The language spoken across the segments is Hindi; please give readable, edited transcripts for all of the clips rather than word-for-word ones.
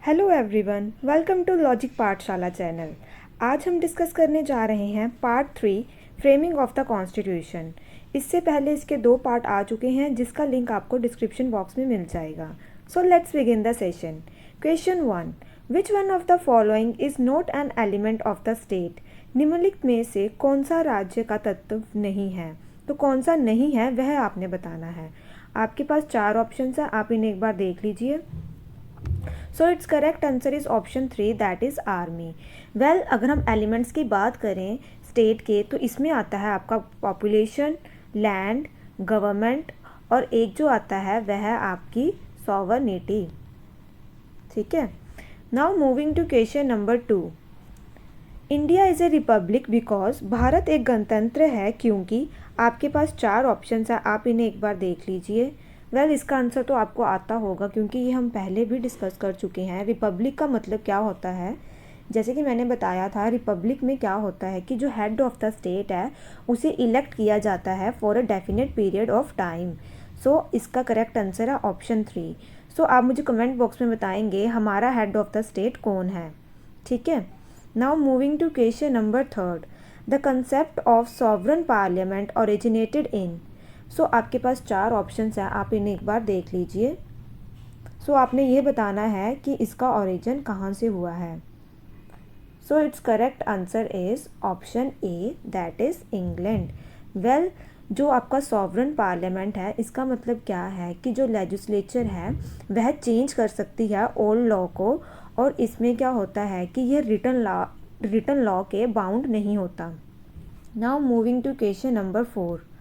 Hello everyone, welcome to logic Pathshala channel. आज हम डिस्कस करने जा रहे हैं part 3 framing of the constitution. इससे पहले इसके 2 पार्ट आ चुके हैं जिसका लिंक आपको डिस्क्रिप्शन बॉक्स में मिल जाएगा। So let's begin the session. Question 1, which one of the following is not an element of the state. निम्नलिखित में से कौन सा राज्य का तत्व नहीं है? तो कौन सा नहीं है वह आपने बताना है। आपके पास 4 ऑप्शन है, आप इन्हें एक बार देख लीजिए। So it's correct answer is option 3, that is army. Well, अगर हम एलिमेंट्स की बात करें स्टेट के तो इसमें आता है आपका पॉपुलेशन, लैंड, गवर्नमेंट और एक जो आता है वह है आपकी सॉवरनिटी। ठीक है। Now moving to question number 2। India is a republic because Bharat एक गणतंत्र है क्योंकि आपके पास 4 ऑप्शन है, आप इन्हें एक बार देख लीजिए। वेल, इसका आंसर तो आपको आता होगा क्योंकि ये हम पहले भी डिस्कस कर चुके हैं। रिपब्लिक का मतलब क्या होता है, जैसे कि मैंने बताया था, रिपब्लिक में क्या होता है कि जो हेड ऑफ द स्टेट है उसे इलेक्ट किया जाता है for a definite period of time. So इसका करेक्ट आंसर है ऑप्शन 3। सो आप मुझे कमेंट बॉक्स में बताएंगे हमारा हेड ऑफ द स्टेट कौन है। ठीक है। Now moving to question number 3, the concept of sovereign parliament originated in. So आपके पास 4 ऑप्शंस हैं, आप इन्हें एक बार देख लीजिए। सो आपने ये बताना है कि इसका ओरिजिन कहाँ से हुआ है। सो it's correct answer is option A, that is England. Well, जो आपका सॉवरन पार्लियामेंट है इसका मतलब क्या है कि जो लेजिस्लेचर है वह चेंज कर सकती है ओल्ड लॉ को, और इसमें क्या होता है कि यह रिटन लॉ के बाउंड नहीं होता। Now moving to question number 4,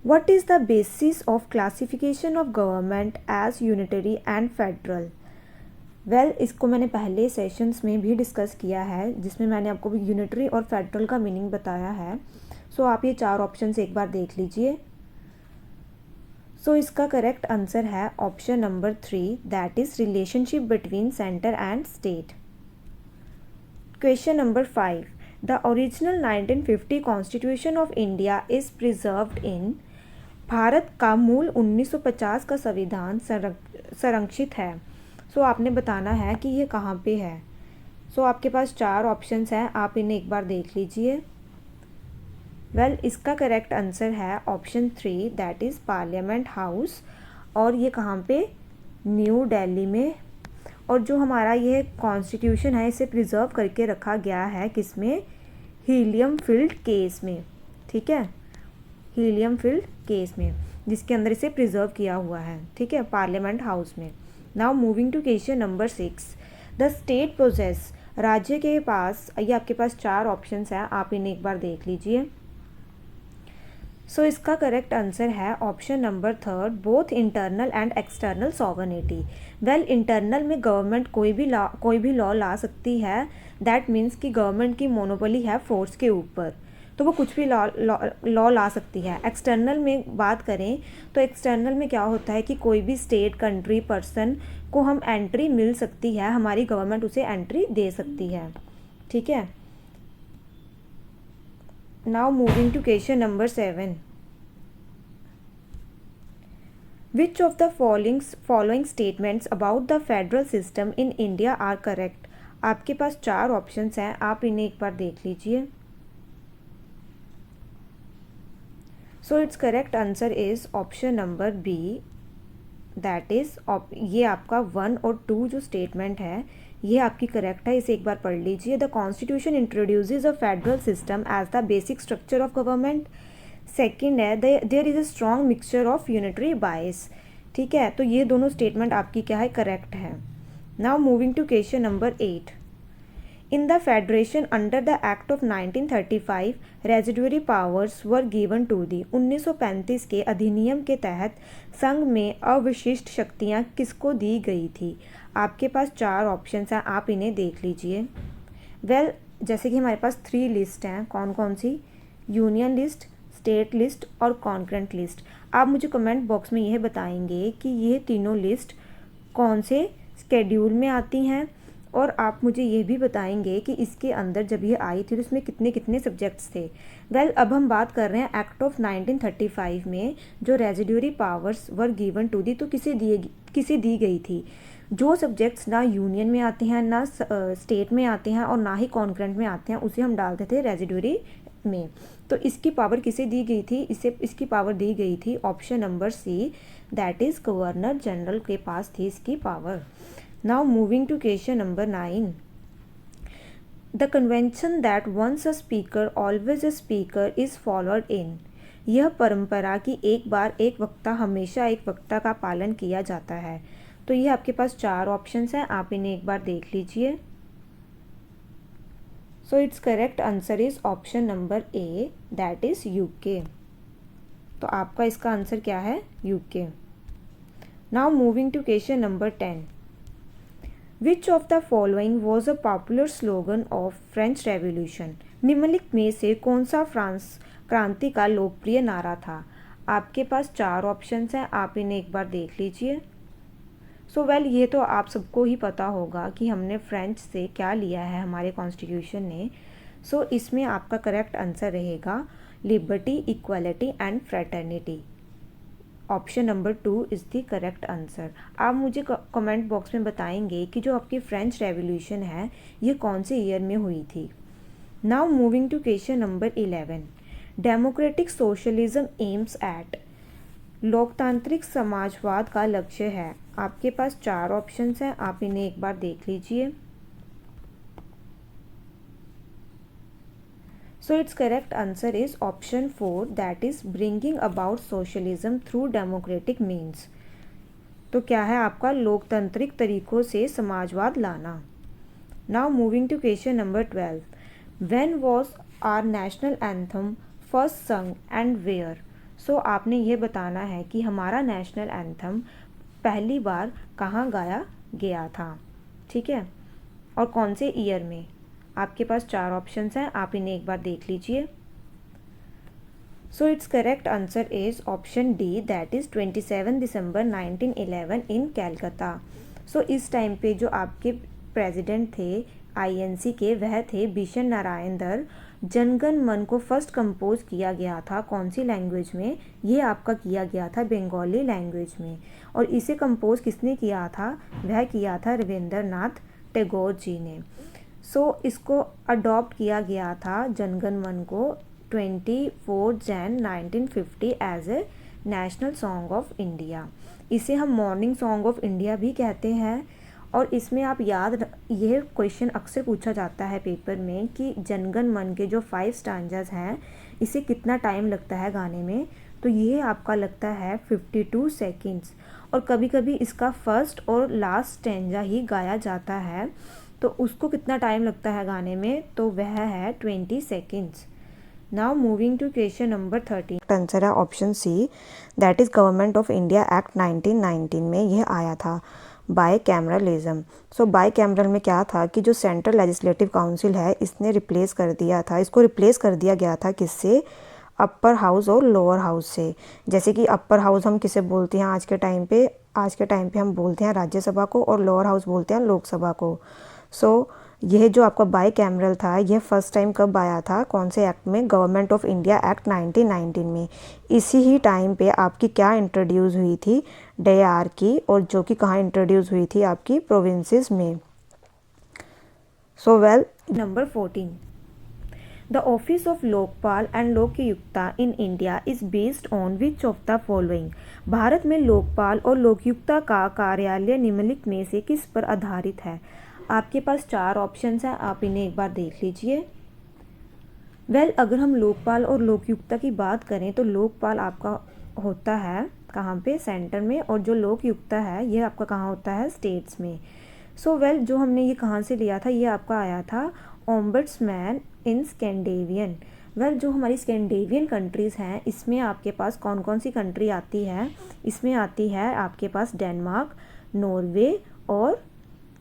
What is the basis of classification of government as unitary and federal? Well, इसको मैंने पहले सेशंस में भी डिस्कस किया है जिसमें मैंने आपको यूनिटरी और फेडरल का मीनिंग बताया है। सो आप ये 4 ऑप्शन एक बार देख लीजिए। सो इसका करेक्ट आंसर है option number 3, that is relationship between centre and state. Question number 5, the original 1950 constitution of India is preserved इन। भारत का मूल 1950 का संविधान संरक्षित है। सो आपने बताना है कि ये कहाँ पे है। सो आपके पास 4 ऑप्शंस हैं, आप इन्हें एक बार देख लीजिए। वेल, इसका करेक्ट आंसर है option 3, that is parliament house. और ये कहाँ पे? न्यू दिल्ली में। और जो हमारा ये कॉन्स्टिट्यूशन है इसे प्रिजर्व करके रखा गया है किसमें? हीलियम फील्ड केस में। ठीक है, हीलियम फील्ड केस में, जिसके अंदर इसे प्रिजर्व किया हुआ है। ठीक है, पार्लियामेंट हाउस में। Now moving to question number 6, the state process. राज्य के पास, ये आपके पास 4 ऑप्शंस हैं, आप इन्हें एक बार देख लीजिए। सो इसका करेक्ट आंसर है option number 3, both internal and external sovereignty. Well, internal में गवर्नमेंट कोई भी लॉ ला सकती है, दैट मीन्स कि गवर्नमेंट की मोनोपोली है फोर्स के ऊपर, तो वो कुछ भी लॉ ला सकती है। एक्सटर्नल में बात करें तो एक्सटर्नल में क्या होता है कि कोई भी स्टेट, कंट्री, पर्सन को हम एंट्री मिल सकती है, हमारी गवर्नमेंट उसे एंट्री दे सकती है। ठीक है। Now moving to question number 7, which of the following statements about the federal system in India are correct. आपके पास 4 ऑप्शंस हैं, आप इन्हें एक बार देख लीजिए। So it's correct answer is option number B, that is ये आपका 1 और 2 जो स्टेटमेंट है ये आपकी करेक्ट है। इसे एक बार पढ़ लीजिए। The constitution introduces a federal system as the basic structure of government. Second है there is a strong mixture of unitary bias. ठीक है, तो ये दोनों स्टेटमेंट आपकी क्या है? करेक्ट है। Now moving to question number 8, in the federation under the act of 1935 residuary powers were given to the. 1935 के अधिनियम के तहत संघ में अवशिष्ट शक्तियाँ किसको दी गई थी? आपके पास 4 ऑप्शन हैं, आप इन्हें देख लीजिए। वेल, जैसे कि हमारे पास 3 लिस्ट हैं, कौन कौन सी? यूनियन लिस्ट, स्टेट लिस्ट और कॉन्करेंट लिस्ट। आप मुझे कमेंट बॉक्स में यह बताएंगे कि ये तीनों लिस्ट कौन से स्केड्यूल में आती हैं, और आप मुझे ये भी बताएंगे कि इसके अंदर जब ये आई थी तो इसमें कितने कितने सब्जेक्ट्स थे। वेल, अब हम बात कर रहे हैं एक्ट ऑफ 1935 में जो residuary powers were given to the, तो किसे दी गई थी? जो सब्जेक्ट्स ना यूनियन में आते हैं, ना स्टेट में आते हैं और ना ही कॉन्करेंट में आते हैं, उसे हम डालते थे रेजिडुअरी में। तो इसकी पावर किसे दी गई थी? इसकी पावर दी गई थी option number C, that is governor general के पास थी इसकी power. Now moving to question number 9। The convention that once a speaker always a speaker is followed in. यह परंपरा कि एक बार एक वक्ता हमेशा एक वक्ता का पालन किया जाता है। तो ये आपके पास 4 ऑप्शंस हैं, आप इन्हें एक बार देख लीजिए। So it's correct answer is option number A, that is UK. तो आपका इसका आंसर क्या है? UK. Now moving to question number 10। Which of the following was a popular slogan of French revolution. निम्नलिखित में से कौन सा फ्रांस क्रांति का लोकप्रिय नारा था? आपके पास 4 ऑप्शंस हैं, आप इन्हें एक बार देख लीजिए। ये तो आप सबको ही पता होगा कि हमने फ्रेंच से क्या लिया है हमारे कॉन्स्टिट्यूशन ने। इसमें आपका करेक्ट आंसर रहेगा liberty, equality and fraternity. Option number 2 is the correct answer. आप मुझे कमेंट बॉक्स में बताएंगे कि जो आपकी फ्रेंच रेवोल्यूशन है ये कौन से ईयर में हुई थी। Now moving to question number 11। Democratic socialism aims at. लोकतांत्रिक समाजवाद का लक्ष्य है। आपके पास 4 ऑप्शंस हैं, आप इन्हें एक बार देख लीजिए। It's correct answer is option 4, that is bringing about socialism through democratic means. तो क्या है आपका? लोकतांत्रिक तरीकों से समाजवाद लाना। Now moving to question number 12। When was our national anthem first sung and where. आपने ये बताना है कि हमारा नेशनल एंथम पहली बार कहाँ गाया गया था, ठीक है, और कौन से ईयर में। आपके पास 4 ऑप्शंस हैं, आप इन्हें एक बार देख लीजिए। It's correct answer is option D, that is 27 दिसंबर 1911 इन कैलकाता। इस टाइम पे जो आपके प्रेसिडेंट थे आईएनसी के, वह थे बिशन नारायण दर। जनगण मन को फर्स्ट कंपोज किया गया था कौन सी लैंग्वेज में? ये आपका किया गया था बंगाली लैंग्वेज में। और इसे कंपोज किसने किया था? वह किया था रविंद्रनाथ टैगोर जी ने। इसको अडॉप्ट किया गया था जनगण मन को 24 Jan 1950 as a national song of India. इसे हम मॉर्निंग सॉन्ग ऑफ इंडिया भी कहते हैं। और इसमें आप यह क्वेश्चन अक्सर पूछा जाता है पेपर में कि जनगण मन के जो 5 स्टैंजास हैं इसे कितना टाइम लगता है गाने में। तो ये आपका लगता है 52 सेकेंड्स। और कभी कभी इसका फर्स्ट और लास्ट स्टैंजा ही गाया जाता है, तो उसको कितना टाइम लगता है गाने में? तो वह है 20 seconds. Now moving to question number 13। Answer है option C, that is government of India act 1919 में यह आया था। Bye cameralism. बाय कैमरल में क्या था कि जो सेंट्रल लेजिस्लेटिव काउंसिल है इसने रिप्लेस कर दिया था, इसको रिप्लेस कर दिया गया था किससे? अपर हाउस और लोअर हाउस से। जैसे कि अपर हाउस हम किसे बोलते हैं आज के टाइम पे हम बोलते हैं राज्यसभा को, और लोअर हाउस बोलते हैं लोकसभा को। यह जो आपका बाई कैमरल था यह फर्स्ट टाइम कब आया था? कौन से एक्ट में? गवर्नमेंट ऑफ इंडिया एक्ट 1919 में। इसी ही टाइम पे आपकी क्या इंट्रोड्यूस हुई थी? डेयार्की, और जो कि कहाँ इंट्रोड्यूस हुई थी? आपकी प्रोविंसेस में। Number 14। The office of Lokpal and Lokayukta in India is based on which of the following. भारत में लोकपाल और लोकयुक्ता का कार्यालय निम्नलिखित में से किस पर आधारित है? आपके पास 4 ऑप्शंस हैं, आप इन्हें एक बार देख लीजिए। अगर हम लोकपाल और लोकयुक्ता की बात करें तो लोकपाल आपका होता है कहाँ पे? सेंटर में। और जो लोकयुक्ता है ये आपका कहाँ होता है? स्टेट्स में। जो हमने ये कहाँ से लिया था? ये आपका आया था ओम्बड्समैन इन स्कैंडेवियन। जो हमारी स्कैंडेवियन कंट्रीज़ हैं इसमें आपके पास कौन कौन सी कंट्री आती है? इसमें आती है आपके पास डेनमार्क, नॉर्वे और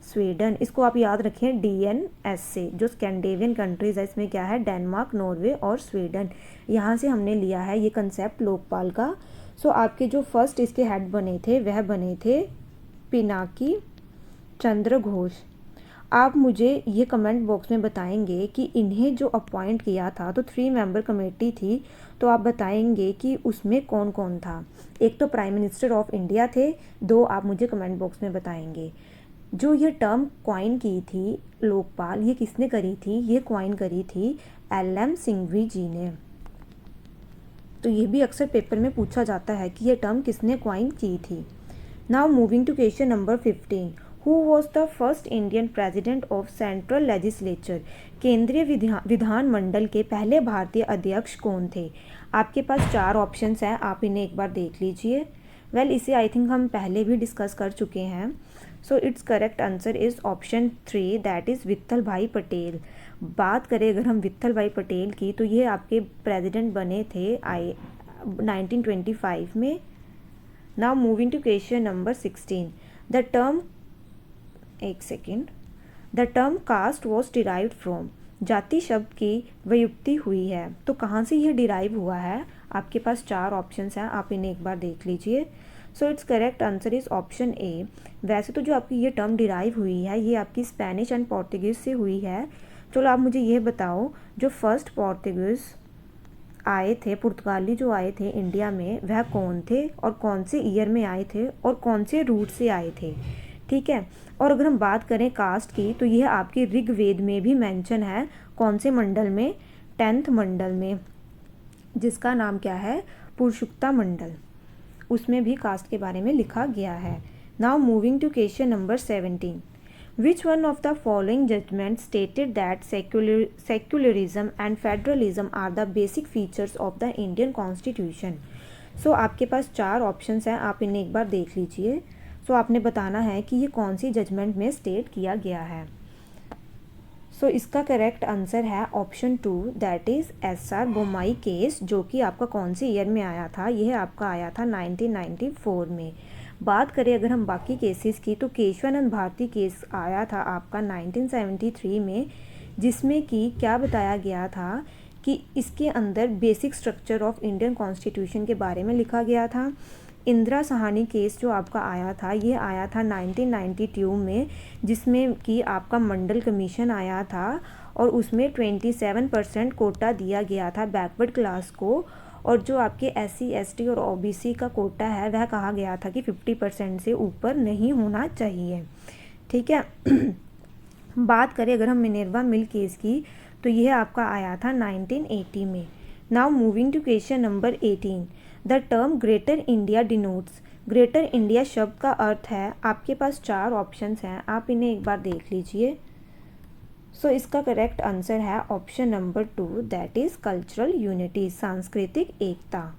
स्वीडन। इसको आप याद रखें DNS से। जो स्कैंडेवियन कंट्रीज़ है इसमें क्या है? डेनमार्क, नॉर्वे और स्वीडन। यहाँ से हमने लिया है ये कंसेप्ट लोकपाल का। आपके जो फर्स्ट इसके हेड बने थे वह बने थे पिनाकी चंद्र घोष। आप मुझे ये कमेंट बॉक्स में बताएंगे कि इन्हें जो अपॉइंट किया था, तो 3 मेंबर कमेटी थी, तो आप बताएंगे कि उसमें कौन कौन था। एक तो प्राइम मिनिस्टर ऑफ इंडिया थे, 2 आप मुझे कमेंट बॉक्स में बताएंगे। जो ये टर्म क्वाइन की थी लोकपाल, ये किसने करी थी? ये क्वाइन करी थी एल.एम. सिंघवी जी ने। तो ये भी अक्सर पेपर में पूछा जाता है कि ये टर्म किसने क्वाइन की थी। Now moving to question number 15, who was the first Indian president of central legislature? केंद्रीय विधानमंडल के पहले भारतीय अध्यक्ष कौन थे? आपके पास 4 ऑप्शंस हैं, आप इन्हें एक बार देख लीजिए। वेल, इसे आई थिंक हम पहले भी डिस्कस कर चुके हैं। सो it's correct answer is option 3, that is Vitthal भाई पटेल। बात करें अगर हम विट्ठल भाई पटेल की, तो ये आपके प्रेसिडेंट बने थे 1925 में। Now moving to question number 16, the term the term caste was derived from. जाति शब्द की व्युत्पत्ति हुई है, तो कहाँ से ये डिराइव हुआ है? आपके पास 4 ऑप्शंस हैं, आप इन्हें एक बार देख लीजिए। So it's correct answer is option A. वैसे तो जो आपकी ये टर्म डिराइव हुई है, ये आपकी स्पेनिश एंड पोर्तुगीज़ से हुई है। चलो आप मुझे ये बताओ, जो फर्स्ट पोर्तुगीज़ आए थे, पुर्तगाली जो आए थे इंडिया में, वह कौन थे और कौन से ईयर में आए थे और कौन से रूट से आए थे? ठीक है। और अगर हम बात करें कास्ट की, तो यह आपकी ऋग्वेद में भी मेंशन है। कौन से मंडल में? 10th मंडल में, जिसका नाम क्या है? पुरुषोत्तम मंडल। उसमें भी कास्ट के बारे में लिखा गया है। Now moving to question number 17, which one of the following judgement stated that secularism and federalism are the basic features of the Indian constitution? So आपके पास 4 ऑप्शंस हैं, आप इन्हें एक बार देख लीजिए। सो आपने बताना है कि ये कौन सी जजमेंट में स्टेट किया गया है। सो इसका करेक्ट आंसर है option 2, that is SR. Bommai case, जो कि आपका कौन से ईयर में आया था? यह आपका आया था 1994 में। बात करें अगर हम बाकी केसेस की, तो केशवानंद भारती केस आया था आपका 1973 में, जिसमें कि क्या बताया गया था कि इसके अंदर basic structure of Indian constitution के बारे में लिखा गया था। इंदिरा साहनी केस जो आपका आया था, ये आया था 1992 में, जिसमें कि आपका मंडल कमीशन आया था और उसमें 27% कोटा दिया गया था बैकवर्ड क्लास को, और जो आपके SC ST और OBC का कोटा है, वह कहा गया था कि 50% से ऊपर नहीं होना चाहिए। ठीक है। बात करें अगर हम मिनर्वा मिल केस की, तो यह आपका आया था 1980 में। Now moving to question number 18, the term greater India denotes. Greater India शब्द का अर्थ है, आपके पास 4 ऑप्शंस हैं, आप इन्हें एक बार देख लीजिए। सो इसका करेक्ट आंसर है option number 2, that is cultural unity, सांस्कृतिक एकता।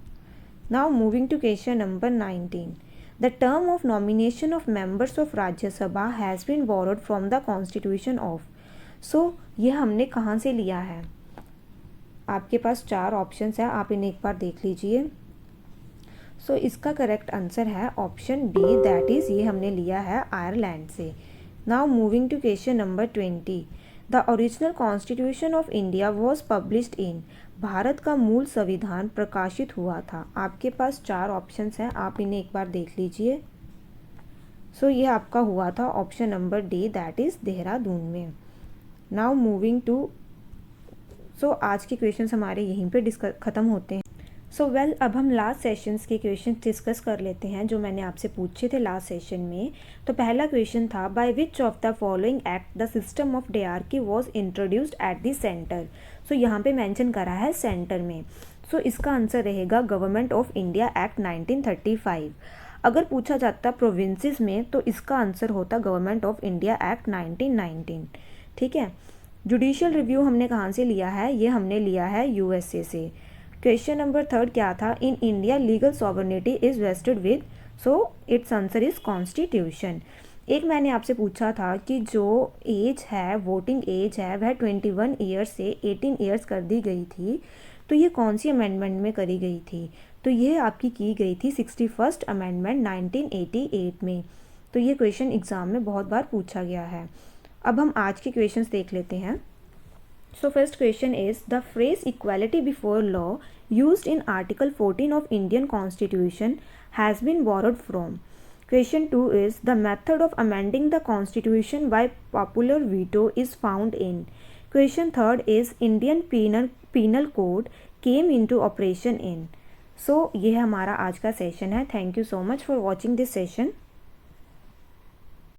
Now moving to question number 19, the term of nomination of members of Rajya Sabha has been borrowed from the constitution of. So ये हमने कहाँ से लिया है? आपके पास 4 ऑप्शंस हैं, आप इन्हें एक बार देख लीजिए। सो इसका करेक्ट आंसर है ऑप्शन बी, दैट इज़ ये हमने लिया है आयरलैंड से। Now moving to question number 20, the original constitution of India was published in. भारत का मूल संविधान प्रकाशित हुआ था। आपके पास 4 ऑप्शंस हैं, आप इन्हें एक बार देख लीजिए। सो ये आपका हुआ था option number D, that is Dehradun में। नाउ मूविंग टू, सो आज के क्वेश्चंस हमारे यहीं पे ख़त्म होते हैं। सो वेल, अब हम लास्ट सेशंस के क्वेश्चन डिस्कस कर लेते हैं जो मैंने आपसे पूछे थे लास्ट सेशन में। तो पहला क्वेश्चन था, by which of the following act the system of dyarchy was introduced at the centre. So यहाँ पे मेंशन करा है सेंटर में। सो इसका आंसर रहेगा गवर्नमेंट ऑफ इंडिया एक्ट 1935। अगर पूछा जाता प्रोविंसेस में, तो इसका आंसर होता गवर्नमेंट ऑफ इंडिया एक्ट 1919। ठीक है। जुडिशियल रिव्यू हमने कहाँ से लिया है? ये हमने लिया है USA से। क्वेश्चन नंबर 3 क्या था? In India legal sovereignty is wasted with, so it's answer is constitution. एक मैंने आपसे पूछा था कि जो एज है, वोटिंग एज है, वह 21 ईयर्स से 18 ईयर्स कर दी गई थी, तो ये कौन सी अमेंडमेंट में करी गई थी? तो ये आपकी की गई थी 61st अमेंडमेंट 1988 में। तो ये क्वेश्चन एग्जाम में बहुत बार पूछा गया है। अब हम आज के क्वेश्चंस देख लेते हैं। So first question is, the phrase equality before law used in Article 14 of Indian Constitution has been borrowed from. Question 2 is, the method of amending the Constitution by popular veto is found in. Question 3 is, Indian Penal Code came into operation in. So ये हमारा आज का सेशन है। Thank you so much for watching this session.